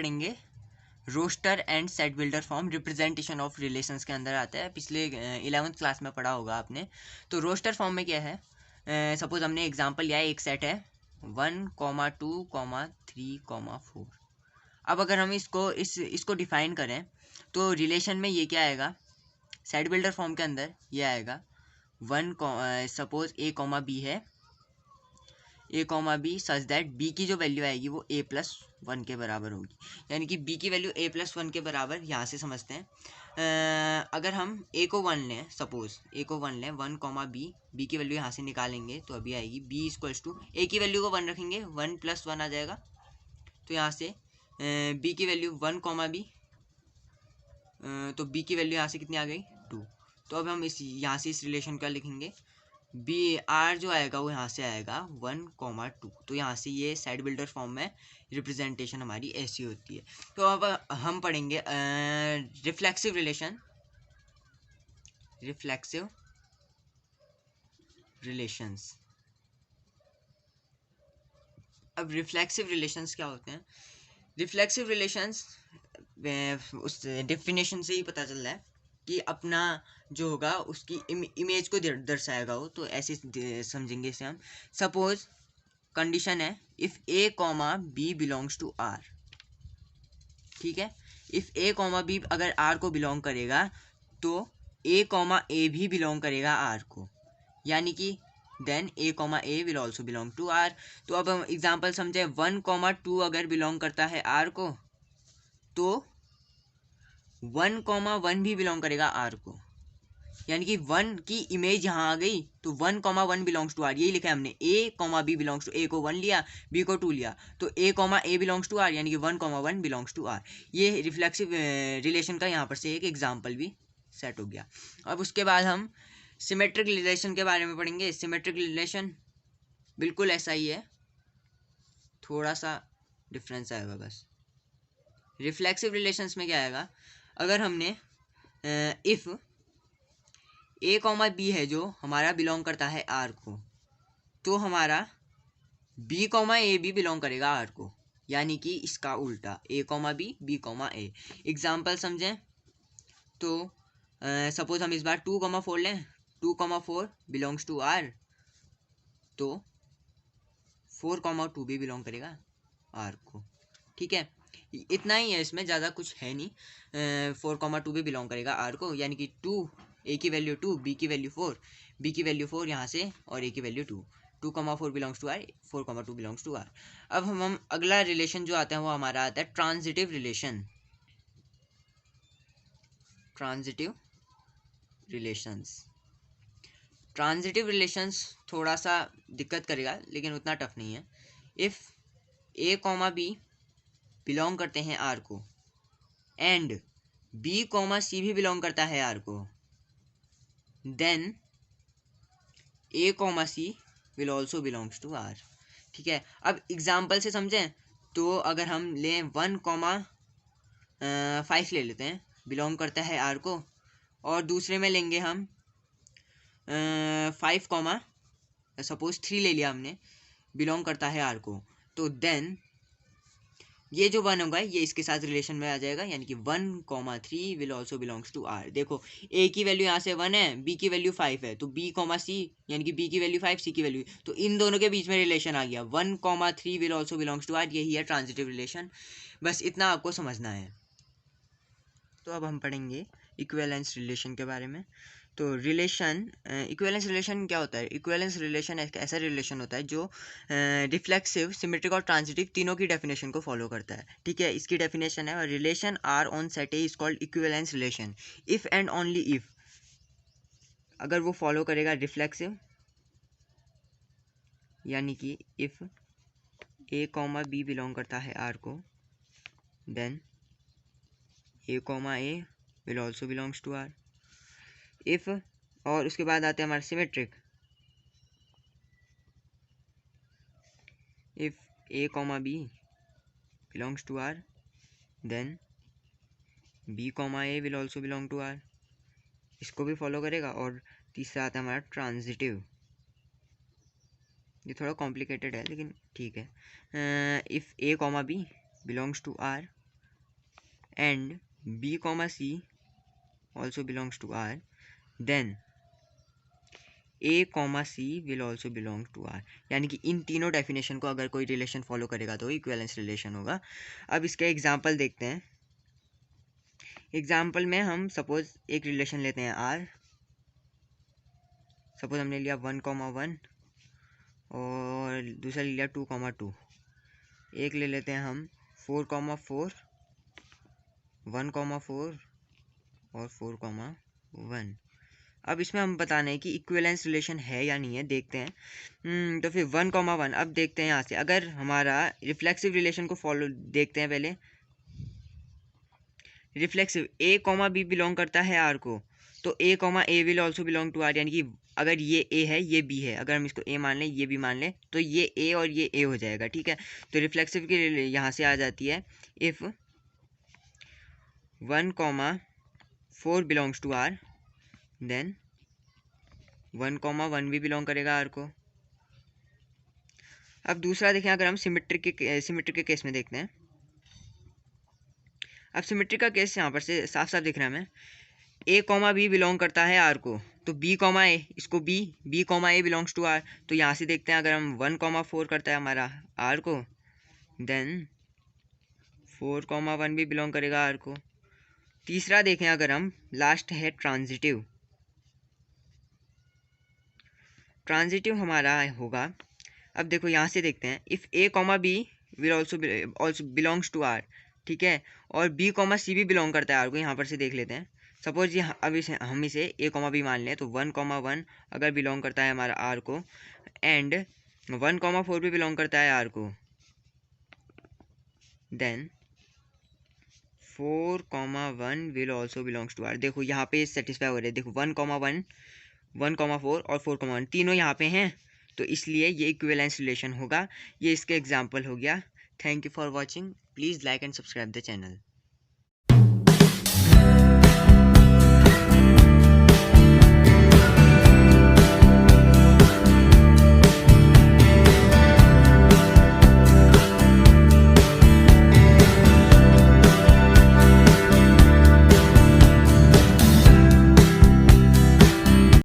पढ़ेंगे roster and set builder form representation of relations के अंदर आता है। पिछले 11th क्लास में पढ़ा होगा आपने। तो रोस्टर फॉर्म में क्या है, सपोज हमने एग्जांपल लिया है, एक सेट है 1, 2, 3, 4। अब अगर हम इसको डिफाइन करें तो रिलेशन में ये क्या आएगा, सेट बिल्डर फॉर्म के अंदर ये आएगा 1, सपोज a, b है, a, b such that b की जो वैल्यू आएगी वो a+1 के बराबर होगी। यानी कि b की वैल्यू a+1 के बराबर यहाँ से समझते हैं। अगर हम a को 1 लें, सपोज a को 1 लें 1, b की वैल्यू यहाँ से निकालेंगे तो अभी आएगी b इक्वल्स टू a की वैल्यू को 1 रखेंगे 1+1 आ जाएगा। तो यहाँ से b की वैल्यू 1, b, तो b की वैल्यू यहाँ से कितनी आ गई 2। तो अब हम यहाँ से इस रिलेशन का लिखेंगे बी आर जो आएगा वो यहाँ से आएगा 1, 2। तो यहाँ से ये साइड बिल्डर फॉर्म में रिप्रेजेंटेशन हमारी ऐसी होती है। तो अब हम पढ़ेंगे रिफ्लेक्सिव रिलेशंस। अब रिफ्लेक्सिव रिलेशंस क्या होते हैं? रिफ्लेक्सिव रिलेशंस उस डेफिनेशन से ही पता चल रहा है कि अपना जो होगा उसकी इमेज को दर्शाएगा वो। तो ऐसे समझेंगे इसे हम। सपोज कंडीशन है if a, b belongs to r, ठीक है। इफ़ a, b अगर r को बिलोंग करेगा तो a, a भी बिलोंग करेगा r को, यानी कि then a, a will also belong to r। तो अब हम एग्जाम्पल समझे 1, 2 अगर बिलोंग करता है r को तो 1, 1 भी बिलोंग करेगा r को, यानी कि 1 की इमेज यहाँ आ गई। तो 1, 1 बिलोंग्स टू r, यही लिखा है हमने। a, b belongs to, a को 1 लिया, b को 2 लिया, तो a, a belongs to r, यानी कि 1, 1 बिलोंग्स टू r। ये रिफ्लेक्सिव रिलेशन का यहाँ पर से एक एग्जाम्पल भी सेट हो गया। अब उसके बाद हम सिमेट्रिक रिलेशन के बारे में पढ़ेंगे। सिमेट्रिक रिलेशन बिल्कुल ऐसा ही है, थोड़ा सा डिफरेंस आएगा बस। रिफ्लेक्सिव रिलेशंस में क्या आएगा, अगर हमने इफ़ a, b है जो हमारा बिलोंग करता है r को, तो हमारा b, a भी बिलोंग करेगा r को, यानी कि इसका उल्टा a, b, b, a। Example समझें तो सपोज हम इस बार 2, 4 लें। 2, 4 बिलोंग्स टू r, तो 4, 2 भी बिलोंग करेगा r को, ठीक है। इतना ही है, इसमें ज़्यादा कुछ है नहीं। 4, 2 भी बिलोंग करेगा r को, यानी कि 2, a की वैल्यू 2, b की वैल्यू 4, b की वैल्यू 4 यहाँ से, और a की value 2। 2, 4 belongs to r, 4, 2 belongs to r। अब हम अगला रिलेशन जो आता है वो हमारा आता है ट्रांजिटिव रिलेशन। ट्रांजिटिव रिलेशंस थोड़ा सा दिक्कत करेगा, लेकिन उतना टफ नहीं है। इफ़ a, b बिलोंग करते हैं r को एंड b, c भी बिलोंग करता है r को, then a, c will also belongs to r, ठीक है। अब एग्जाम्पल से समझें तो अगर हम लें 1, 5 ले लेते हैं, बिलोंग करता है r को, और दूसरे में लेंगे हम 5, सपोज 3 ले लिया हमने, बिलोंग करता है r को, तो देन ये जो 1 होगा ये इसके साथ रिलेशन में आ जाएगा, यानी कि 1, 3 will also belongs to r। देखो a की वैल्यू यहाँ से 1 है, b की वैल्यू 5 है, तो b, c यानी कि b की वैल्यू 5, c की वैल्यू, तो इन दोनों के बीच में रिलेशन आ गया 1, 3 will also belongs to r। यही है ट्रांजिटिव रिलेशन, बस इतना आपको समझना है। तो अब हम पढ़ेंगे इक्विवेलेंस रिलेशन के बारे में। तो इक्विवेलेंस रिलेशन क्या होता है? इक्विवेलेंस रिलेशन एक ऐसा रिलेशन होता है जो रिफ्लेक्सिव, सिमेट्रिक और ट्रांजिटिव तीनों की डेफिनेशन को फॉलो करता है, ठीक है। इसकी डेफिनेशन है, relation R on set A is called equivalence relation if and only if, अगर वो फॉलो करेगा रिफ्लेक्सिव, यानी कि इफ़ a, b बिलोंग करता है r को, then a, will also belongs to r। If, और उसके बाद आते हैं हमारे symmetric, if a, b belongs to r, then b, a will also belong to r, इसको भी फॉलो करेगा। और तीसरा आता है हमारा ट्रांजिटिव, ये थोड़ा कॉम्प्लिकेटेड है लेकिन ठीक है। If a, b belongs to r, and B comma C also belongs to R, then A comma C will also belong to R. यानी कि इन तीनों डेफिनेशन को अगर कोई रिलेशन फॉलो करेगा तो इक्विवेलेंस रिलेशन होगा। अब इसका एग्जांपल देखते हैं। एग्जांपल में हम सपोज एक रिलेशन लेते हैं आर, सपोज हमने लिया 1,1 और दूसरा ले लिया 2,2। एक ले लेते हैं हम 4,4, 1,4 और 4,1। अब इसमें हम बताना है कि इक्विवेलेंस रिलेशन है या नहीं है, देखते हैं। तो फिर 1,1 अब देखते हैं यहाँ से, अगर हमारा रिफ्लेक्सिव रिलेशन को फॉलो देखते हैं पहले। Reflexive A comma B belong करता है आर को, तो A comma A will also belong to R. यानी कि अगर ये ए है ये बी है, अगर हम इसको ए मान लें ये बी मान लें तो ये ए और ये ए हो जाएगा, ठीक है। तो रिफ्लेक्सिव की यहाँ से आ जाती है, if 1,4 belongs to R then 1,1 भी बिलोंग करेगा आर को। अब दूसरा देखें, अगर हम सिमेट्रिक के केस में देखते हैं। अब सिमेट्रिक का केस यहाँ पर से साफ साफ दिख रहा है हमें, ए कॉमा बी बिलोंग करता है आर को, तो बी कॉमा ए, इसको B comma A belongs to R. तो यहाँ से देखते हैं, अगर हम 1,4 करता है हमारा आर को, देन 4,1 भी बिलोंग करेगा आर को। तीसरा देखें, अगर हम लास्ट है ट्रांजिटिव हमारा होगा। अब देखो यहाँ से देखते हैं, if A comma B will also belongs to R, ठीक है, और बी कॉमा सी भी बिलोंग करता है आर को। यहाँ पर से देख लेते हैं, सपोज ये अब हम इसे ए कॉमा बी मान लें, तो 1,1 अगर बिलोंग करता है हमारा आर को एंड 1,4 भी बिलोंग करता है आर को, then 4,1 will also belongs to R. देखो यहाँ पे सेटिस्फाई हो रहे हैं, देखो 1,1 1,4 और 4,1 तीनों यहाँ पे हैं, तो इसलिए ये इक्विवेलेंस रिलेशन होगा। ये इसका एग्जाम्पल हो गया। Thank you for watching, please like and subscribe the channel.